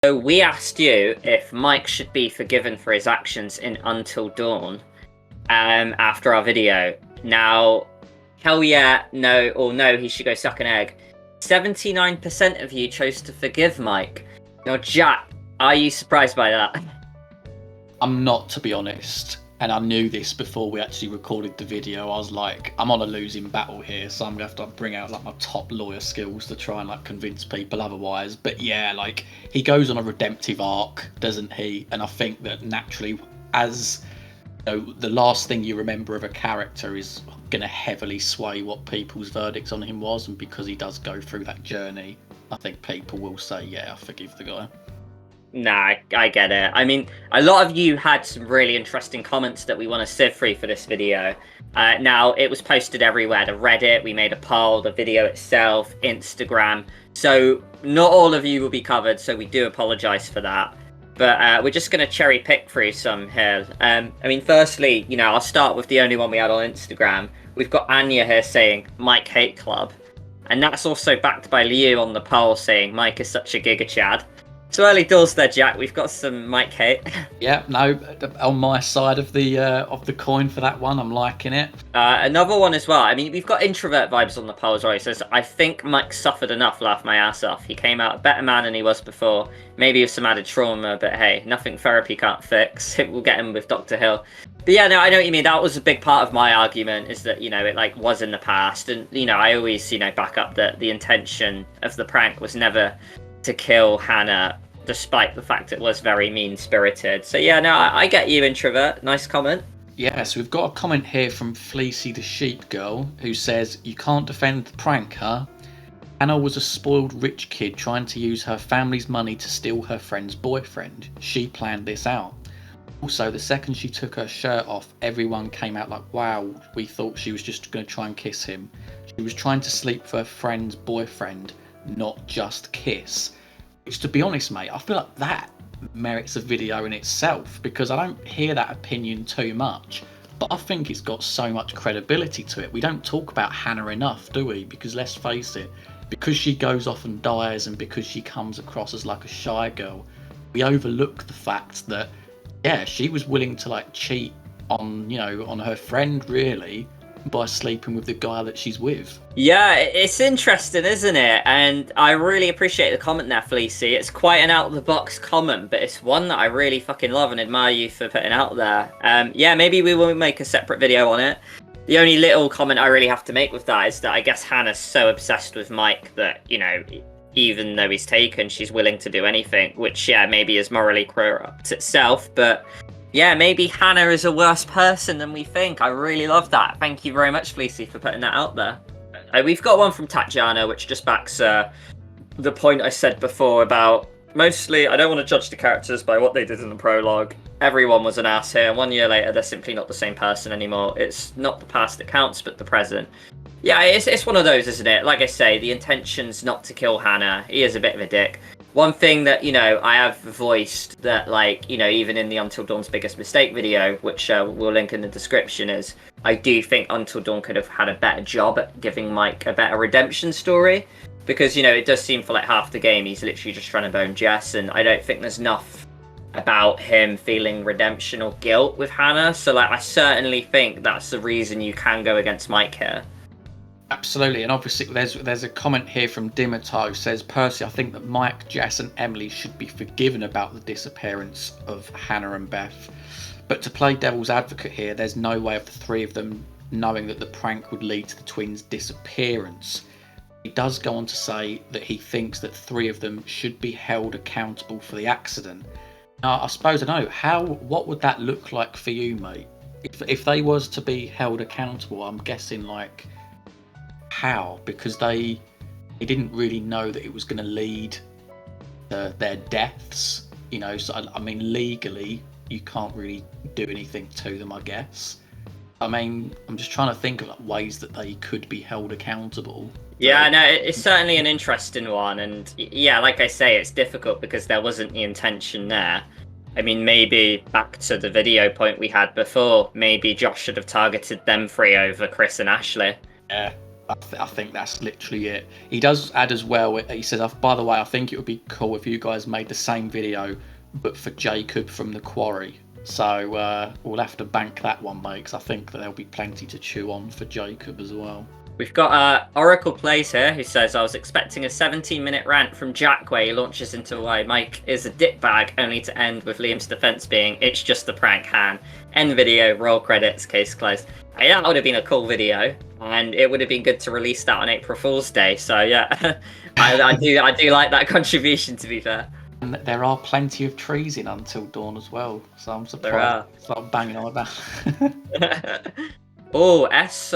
So we asked you if Mike should be forgiven for his actions in Until Dawn after our video. Now, hell yeah, no, or no, he should go suck an egg. 79% of you chose to forgive Mike. Now, Jack, are you surprised by that? I'm not, to be honest. And I knew this before we actually recorded the video. I was like, I'm on a losing battle here, so I'm gonna have to bring out like my top lawyer skills to try and like convince people otherwise. But yeah, like he goes on a redemptive arc, doesn't he? And I think that naturally, as you know, the last thing you remember of a character is gonna heavily sway what people's verdicts on him was, and because he does go through that journey, I think people will say, yeah, I forgive the guy. Nah, I get it. I mean, a lot of you had some really interesting comments that we want to sieve through for this video. Now, it was posted everywhere, to Reddit, we made a poll, the video itself, Instagram. So, not all of you will be covered, so we do apologise for that. But we're just going to cherry pick through some here. I mean, firstly, you know, I'll start with the only one we had on Instagram. We've got Anya here saying, Mike Hate Club. And that's also backed by Liu on the poll saying, Mike is such a giga chad. So early doors there, Jack. We've got some Mike hate. Yeah, no, on my side of the coin for that one, I'm liking it. Another one as well. I mean, we've got introvert vibes on the poll as well. He says, I think Mike suffered enough, laugh my ass off. He came out a better man than he was before. Maybe with some added trauma, but hey, nothing therapy can't fix. We'll get him with Dr. Hill. But yeah, no, I know what you mean. That was a big part of my argument, is that, you know, it like was in the past. And, you know, I always, you know, back up that the intention of the prank was never to kill Hannah, despite the fact it was very mean-spirited. So yeah, no, I get you, introvert. Nice comment. Yeah, so we've got a comment here from Fleecy the Sheep Girl, who says, you can't defend the prank, huh? Hannah was a spoiled rich kid trying to use her family's money to steal her friend's boyfriend. She planned this out. Also, the second she took her shirt off, everyone came out like, wow, we thought she was just going to try and kiss him. She was trying to sleep with her friend's boyfriend, not just kiss. Which, to be honest, mate, I feel like that merits a video in itself, because I don't hear that opinion too much, but I think it's got so much credibility to it. We don't talk about Hannah enough, do we? Because let's face it, because she goes off and dies and because she comes across as like a shy girl, we overlook the fact that, yeah, she was willing to like cheat on, you know, on her friend, really, by sleeping with the guy that she's with. Yeah, it's interesting, isn't it? And I really appreciate the comment there, Fleecy. It's quite an out-of-the-box comment, but it's one that I really fucking love and admire you for putting out there. Yeah, maybe we will make a separate video on it. The only little comment I really have to make with that is that I guess Hannah's so obsessed with Mike that, you know, even though he's taken, she's willing to do anything, which, yeah, maybe is morally corrupt itself, but yeah, maybe Hannah is a worse person than we think. I really love that. Thank you very much, Fleecy, for putting that out there. We've got one from Tatjana, which just backs the point I said before about, mostly, I don't want to judge the characters by what they did in the prologue. Everyone was an ass here, and 1 year later, they're simply not the same person anymore. It's not the past that counts, but the present. Yeah, it's one of those, isn't it? Like I say, the intention's not to kill Hannah. He is a bit of a dick. One thing that, you know, I have voiced that, like, you know, even in the Until Dawn's Biggest Mistake video, which we'll link in the description, is I do think Until Dawn could have had a better job at giving Mike a better redemption story. Because, you know, it does seem for like half the game he's literally just trying to bone Jess, and I don't think there's enough about him feeling redemption or guilt with Hannah. So, like, I certainly think that's the reason you can go against Mike here. Absolutely, and obviously there's a comment here from Dimitar who says, Percy, I think that Mike, Jess and Emily should be forgiven about the disappearance of Hannah and Beth. But to play devil's advocate here, there's no way of the three of them knowing that the prank would lead to the twins' disappearance. He does go on to say that he thinks that three of them should be held accountable for the accident. Now, I suppose I know, what would that look like for you, mate? If they was to be held accountable, I'm guessing, like, how? Because they didn't really know that it was going to lead to their deaths, you know. So I mean, legally you can't really do anything to them, I guess. I mean, I'm just trying to think of like ways that they could be held accountable. Yeah, no, it's certainly an interesting one, and yeah, like I say, it's difficult because there wasn't the intention there. I mean, maybe back to the video point we had before, maybe Josh should have targeted them three over Chris and Ashley. Yeah, I think that's literally it. He does add as well, he says, by the way, I think it would be cool if you guys made the same video, but for Jacob from the Quarry. So we'll have to bank that one, mate, because I think that there'll be plenty to chew on for Jacob as well. We've got Oracle Plays here, who says, I was expecting a 17-minute rant from Jack where he launches into why Mike is a dickbag, only to end with Liam's defense being, it's just a prank, Han. End video, roll credits, case closed. That would have been a cool video, and it would have been good to release that on April Fool's Day. So yeah, I do like that contribution, to be fair. And there are plenty of trees in Until Dawn as well, so I'm surprised it's not banging on about. Oh, S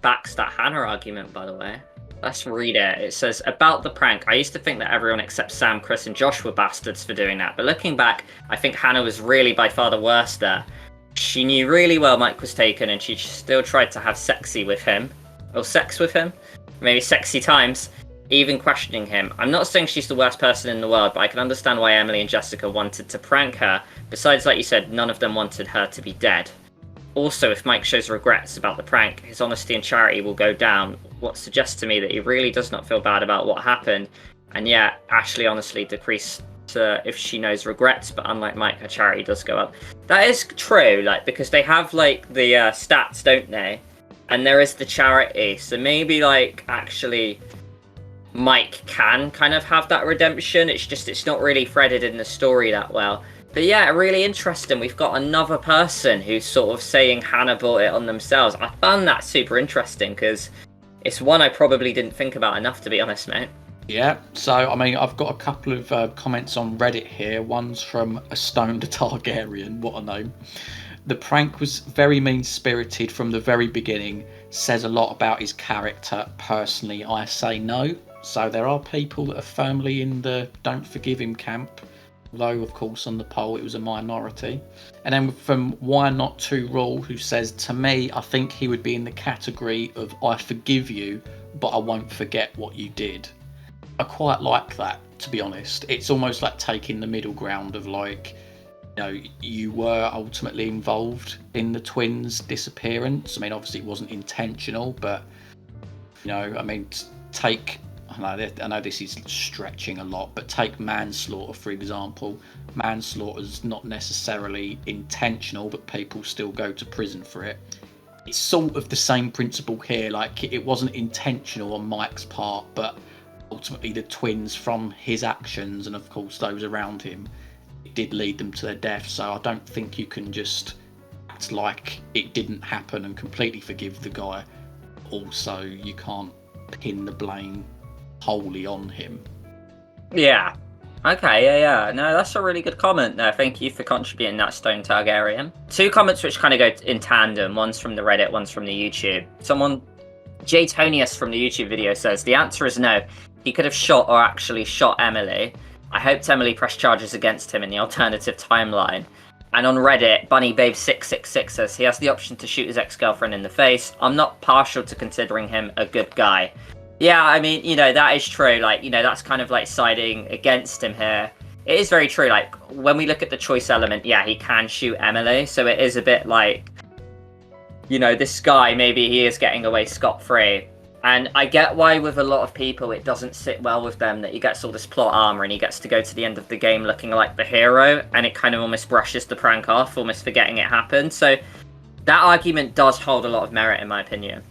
backs that Hannah argument, by the way. Let's read it. It says, about the prank, I used to think that everyone except Sam, Chris and Josh were bastards for doing that, but looking back, I think Hannah was really by far the worst there. She knew really well Mike was taken, and she still tried to have sex with him, maybe sexy times, even questioning him. I'm not saying she's the worst person in the world, but I can understand why Emily and Jessica wanted to prank her. Besides, like you said, none of them wanted her to be dead. Also, if Mike shows regrets about the prank, his honesty and charity will go down, what suggests to me that he really does not feel bad about what happened. And yeah, Ashley honestly decreased if she knows regrets, but unlike Mike, her charity does go up. That is true, like, because they have like the stats, don't they? And there is the charity, so maybe like actually Mike can kind of have that redemption. It's just it's not really threaded in the story that well. But yeah, really interesting. We've got another person who's sort of saying Hannah brought it on themselves. I found that super interesting because it's one I probably didn't think about enough, to be honest, mate. Yeah, so I mean, I've got a couple of comments on Reddit here. One's from a stoned Targaryen, what a name. The prank was very mean-spirited from the very beginning. Says a lot about his character. Personally, I say no. So there are people that are firmly in the don't forgive him camp. Although, of course, on the poll it was a minority. And then from Why Not To Rule, who says, to me, I think he would be in the category of I forgive you, but I won't forget what you did. I quite like that, to be honest. It's almost like taking the middle ground of like, you know, you were ultimately involved in the twins' disappearance. I mean, obviously it wasn't intentional, but, you know, I mean, take... I know this is stretching a lot, but take manslaughter, for example. Manslaughter is not necessarily intentional, but people still go to prison for it. It's sort of the same principle here. Like, it wasn't intentional on Mike's part, but ultimately the twins, from his actions and, of course, those around him, it did lead them to their death. So I don't think you can just act like it didn't happen and completely forgive the guy. Also, you can't pin the blame wholly on him. Yeah. Okay, yeah. No, that's a really good comment there. Thank you for contributing that, Stone Targaryen. Two comments which kind of go in tandem. One's from the Reddit, one's from the YouTube. Someone, J Tonius from the YouTube video says, the answer is no. He could have shot or actually shot Emily. I hoped Emily pressed charges against him in the alternative timeline. And on Reddit, BunnyBabe666 says, he has the option to shoot his ex-girlfriend in the face. I'm not partial to considering him a good guy. Yeah, I mean, you know, that is true. Like, you know, that's kind of like siding against him here. It is very true. Like, when we look at the choice element, yeah, he can shoot Emily. So it is a bit like, you know, this guy, maybe he is getting away scot-free. And I get why with a lot of people it doesn't sit well with them that he gets all this plot armor and he gets to go to the end of the game looking like the hero. And it kind of almost brushes the prank off, almost forgetting it happened. So that argument does hold a lot of merit, in my opinion.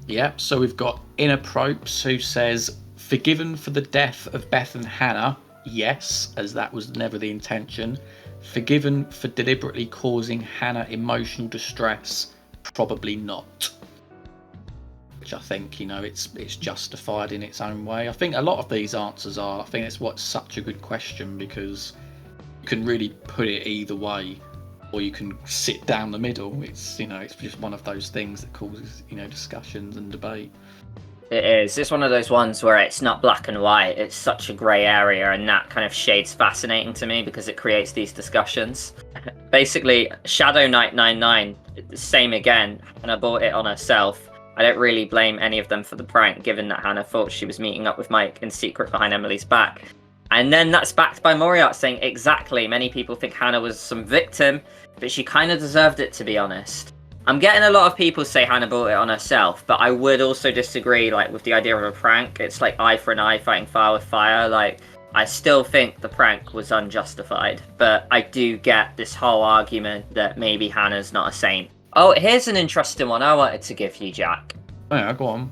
Yeah, so we've got Inner Propes, who says, forgiven for the death of Beth and Hannah, yes, as that was never the intention. Forgiven for deliberately causing Hannah emotional distress, probably not. Which I think, you know, it's justified in its own way. I think a lot of these answers are. I think it's what's such a good question, because you can really put it either way, or you can sit down the middle. It's, you know, it's just one of those things that causes, you know, discussions and debate. It is. It's one of those ones where it's not black and white. It's such a grey area, and that kind of shade's fascinating to me because it creates these discussions. Basically, Shadow Knight 99, same again. Hannah bought it on herself. I don't really blame any of them for the prank, given that Hannah thought she was meeting up with Mike in secret behind Emily's back. And then that's backed by Moriarty saying, exactly, many people think Hannah was some victim, but she kind of deserved it, to be honest. I'm getting a lot of people say Hannah brought it on herself, but I would also disagree, like, with the idea of a prank. It's like eye for an eye, fighting fire with fire. Like, I still think the prank was unjustified, but I do get this whole argument that maybe Hannah's not a saint. Oh, here's an interesting one I wanted to give you, Jack. Oh, yeah, go on.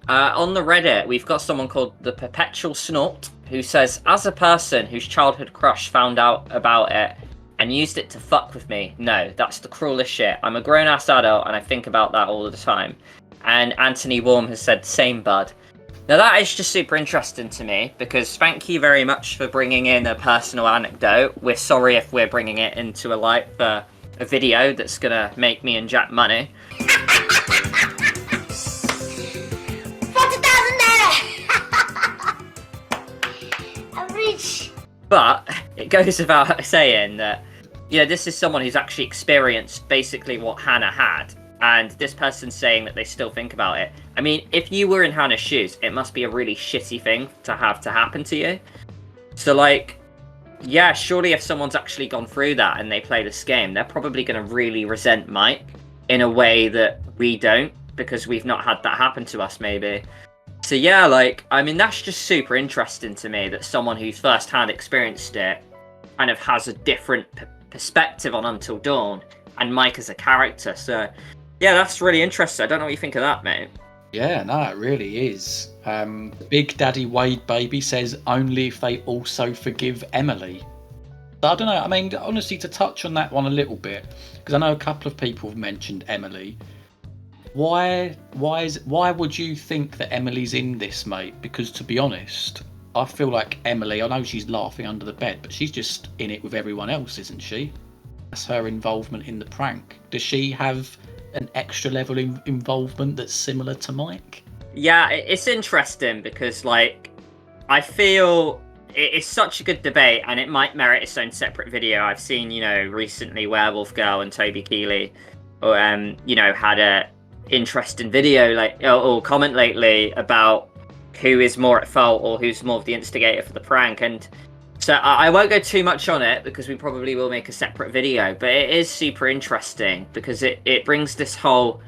On the Reddit, we've got someone called the Perpetual Snort, who says, as a person whose childhood crush found out about it and used it to fuck with me, no, that's the cruelest shit. I'm a grown-ass adult and I think about that all the time. And Anthony Warm has said, same bud. Now that is just super interesting to me, because thank you very much for bringing in a personal anecdote. We're sorry if we're bringing it into a light for a video that's gonna make me and Jack money. 40,000 naira! I'm rich. But it goes without saying that, you know, this is someone who's actually experienced basically what Hannah had, and this person's saying that they still think about it. I mean, if you were in Hannah's shoes, it must be a really shitty thing to have to happen to you. So, like, yeah, surely if someone's actually gone through that and they play this game, they're probably going to really resent Mike in a way that we don't, because we've not had that happen to us, maybe. So yeah, like, I mean, that's just super interesting to me that someone who's first-hand experienced it kind of has a different perspective on Until Dawn, and Mike as a character. So yeah, that's really interesting. I don't know what you think of that, mate. Yeah, no, it really is. Big Daddy Wade Baby says only if they also forgive Emily. So I don't know. I mean, honestly, to touch on that one a little bit, because I know a couple of people have mentioned Emily. Why would you think that Emily's in this, mate? Because to be honest, I feel like Emily, I know she's laughing under the bed, but she's just in it with everyone else, isn't she? That's her involvement in the prank. Does she have an extra level of involvement that's similar to Mike? Yeah, it's interesting because, like, I feel it's such a good debate and it might merit its own separate video. I've seen, you know, recently Werewolf Girl and Toby Keeley, you know, had a interesting video, like, or comment lately about who is more at fault or who's more of the instigator for the prank. And so I won't go too much on it because we probably will make a separate video, but it is super interesting because it brings this whole,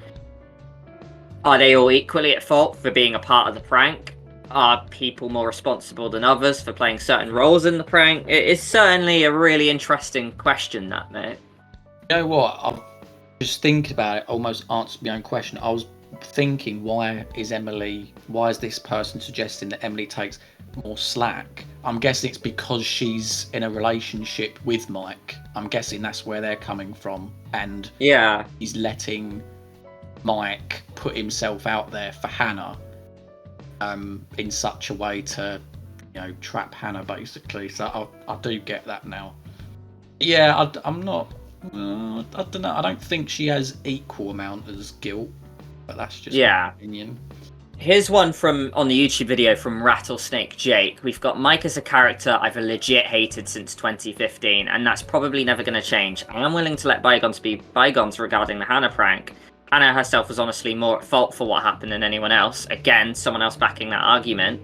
are they all equally at fault for being a part of the prank? Are people more responsible than others for playing certain roles in the prank? It is certainly a really interesting question, that, mate. You know what? I've just thinking about it, almost answered my own question. I was thinking, why is this person suggesting that Emily takes more slack? I'm guessing it's because she's in a relationship with Mike. I'm guessing that's where they're coming from. And yeah, he's letting Mike put himself out there for Hannah in such a way to, you know, trap Hannah, basically. So I do get that now. Yeah, I'm not... I don't know. I don't think she has equal amount as guilt, but that's just my opinion. Here's one from on the YouTube video from Rattlesnake Jake. We've got Mike as a character I've legit hated since 2015, and that's probably never going to change. I am willing to let bygones be bygones regarding the Hannah prank. Hannah herself was honestly more at fault for what happened than anyone else. Again, someone else backing that argument.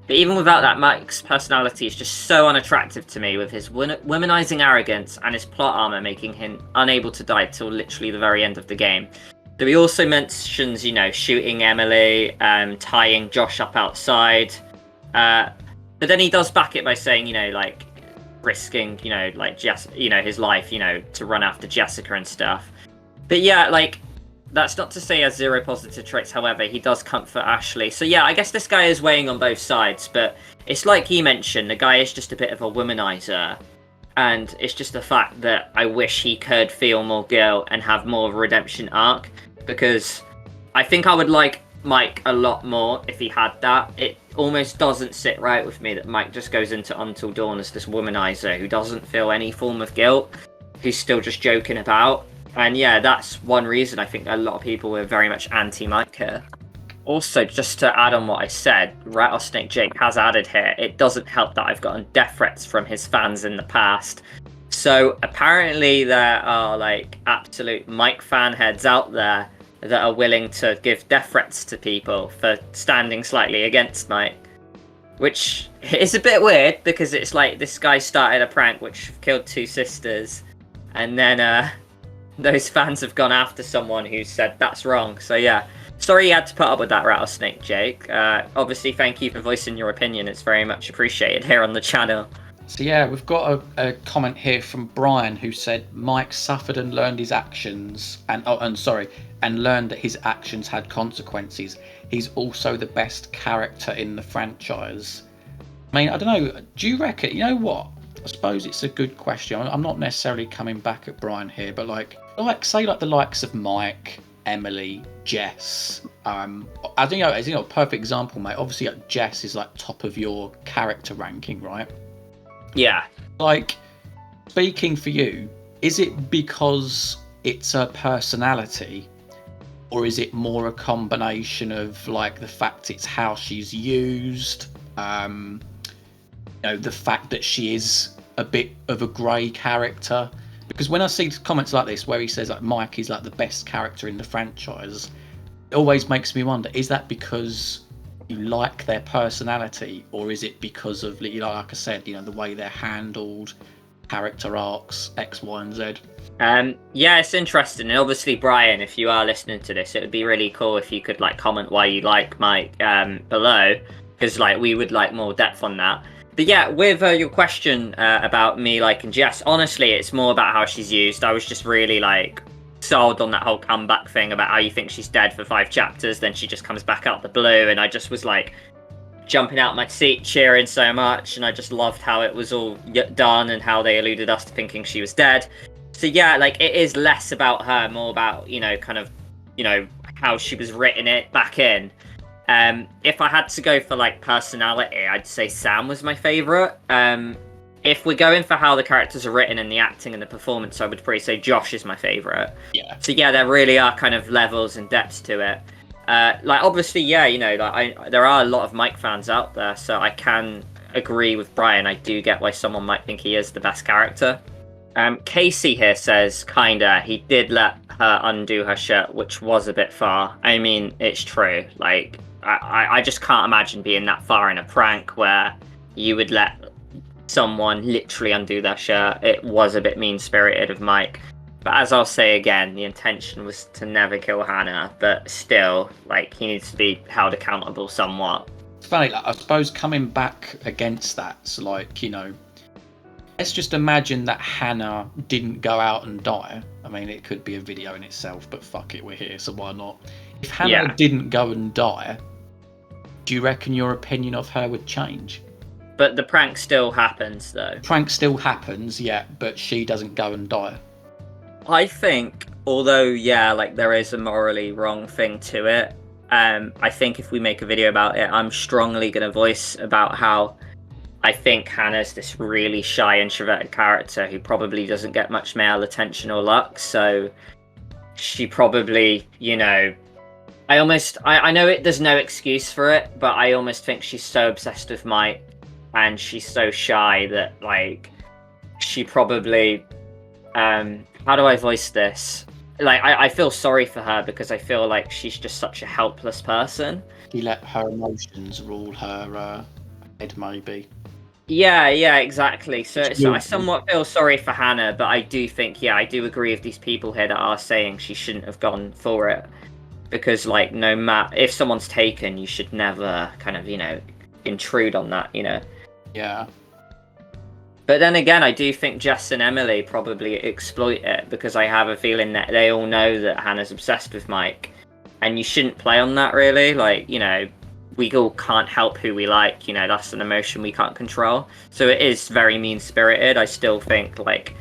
But even without that, Mike's personality is just so unattractive to me, with his womanizing arrogance and his plot armor making him unable to die till literally the very end of the game. So he also mentions, you know, shooting Emily, tying Josh up outside. But then he does back it by saying, you know, like, risking, you know, like, his life, you know, to run after Jessica and stuff. But yeah, like, that's not to say he has zero positive traits, however, he does comfort Ashley. So yeah, I guess this guy is weighing on both sides, but it's like he mentioned, the guy is just a bit of a womanizer. And it's just the fact that I wish he could feel more guilt and have more of a redemption arc, because I think I would like Mike a lot more if he had that. It almost doesn't sit right with me that Mike just goes into Until Dawn as this womanizer who doesn't feel any form of guilt, who's still just joking about. And yeah, that's one reason I think a lot of people were very much anti-Mike here. Also, just to add on what I said, Rattlesnake Jake has added here, it doesn't help that I've gotten death threats from his fans in the past. So apparently there are, like, absolute Mike fan heads out there that are willing to give death threats to people for standing slightly against Mike. Which is a bit weird, because it's like this guy started a prank which killed 2 sisters, and then those fans have gone after someone who said that's wrong. So yeah, sorry you had to put up with that, Rattlesnake Jake. Obviously, thank you for voicing your opinion. It's very much appreciated here on the channel. So yeah, we've got a comment here from Brian who said Mike suffered and learned his actions and learned that his actions had consequences. He's also the best character in the franchise. I mean, I don't know. Do you reckon? You know what? I suppose it's a good question. I'm not necessarily coming back at Brian here, but like say the likes of Mike, Emily, Jess. I think as a perfect example, mate. Obviously, like, Jess is like top of your character ranking, right? Yeah. Like, speaking for you, is it because it's her personality, or is it more a combination of like the fact it's how she's used? The fact that she is a bit of a grey character. Because when I see comments like this where he says like Mike is like the best character in the franchise, it always makes me wonder, is that because you like their personality, or is it because of, like I said, the way they're handled, character arcs, X, Y, and Z? Yeah, it's interesting. And obviously, Brian, if you are listening to this, it would be really cool if you could like comment why you like Mike below, because like we would like more depth on that. But yeah, with your question about me liking Jess, honestly, it's more about how she's used. I was just really like sold on that whole comeback thing about how you think she's dead for 5 chapters, then she just comes back out the blue, and I just was like jumping out my seat cheering so much, and I just loved how it was all done and how they alluded us to thinking she was dead. So yeah, like it is less about her, more about how she was written it back in. If I had to go for like personality, I'd say Sam was my favorite. If we're going for how the characters are written and the acting and the performance, I would probably say Josh is my favorite. Yeah. So yeah, there really are kind of levels and depths to it. Obviously, yeah, there are a lot of Mike fans out there, so I can agree with Brian. I do get why someone might think he is the best character. Casey here says, kinda, he did let her undo her shirt, which was a bit far. I mean, it's true. Like, I just can't imagine being that far in a prank where you would let someone literally undo their shirt. It was a bit mean-spirited of Mike. But as I'll say again, the intention was to never kill Hannah, but still, like, he needs to be held accountable somewhat. It's funny, like, I suppose coming back against that, so like, let's just imagine that Hannah didn't go out and die. I mean, it could be a video in itself, but fuck it, we're here, so why not? If Hannah didn't go and die, do you reckon your opinion of her would change? But the prank still happens, though. Prank still happens, yeah, but she doesn't go and die. I think, although, yeah, like, there is a morally wrong thing to it, I think if we make a video about it, I'm strongly going to voice about how I think Hannah's this really shy, introverted character who probably doesn't get much male attention or luck, so she probably, I know there's no excuse for it, but I almost think she's so obsessed with Mike and she's so shy that, like, she probably, how do I voice this? Like, I feel sorry for her because I feel like she's just such a helpless person. She let her emotions rule her head, maybe. Yeah, exactly. So I somewhat feel sorry for Hannah, but I do think, I do agree with these people here that are saying she shouldn't have gone for it. Because, like, no matter, if someone's taken, you should never kind of, intrude on that, Yeah. But then again, I do think Jess and Emily probably exploit it, because I have a feeling that they all know that Hannah's obsessed with Mike. And you shouldn't play on that, really. Like, we all can't help who we like, that's an emotion we can't control. So it is very mean-spirited. I still think, like,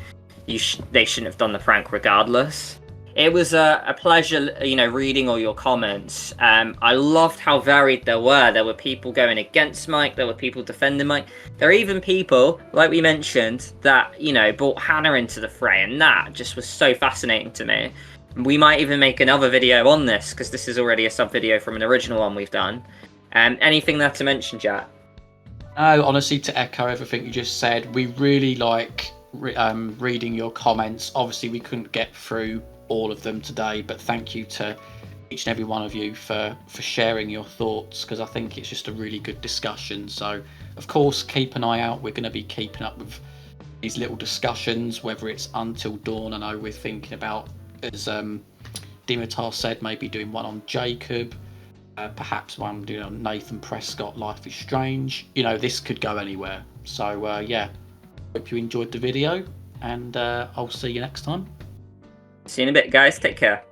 they shouldn't have done the prank regardless. It was a pleasure, reading all your comments. I loved how varied there were. There were people going against Mike. There were people defending Mike. There are even people, like we mentioned, that, brought Hannah into the fray. And that just was so fascinating to me. We might even make another video on this, because this is already a sub-video from an original one we've done. Anything there to mention, Jack? No, honestly, to echo everything you just said, we really like reading your comments. Obviously, we couldn't get through all of them today, but thank you to each and every one of you for sharing your thoughts, because I think it's just a really good discussion. So, of course, keep an eye out. We're going to be keeping up with these little discussions, whether it's Until Dawn. I know we're thinking about as Dimitar said, maybe doing one on Jacob, perhaps one doing on Nathan Prescott, Life is Strange. You know, this could go anywhere. So yeah, hope you enjoyed the video, and I'll see you next time. See you in a bit, guys. Take care.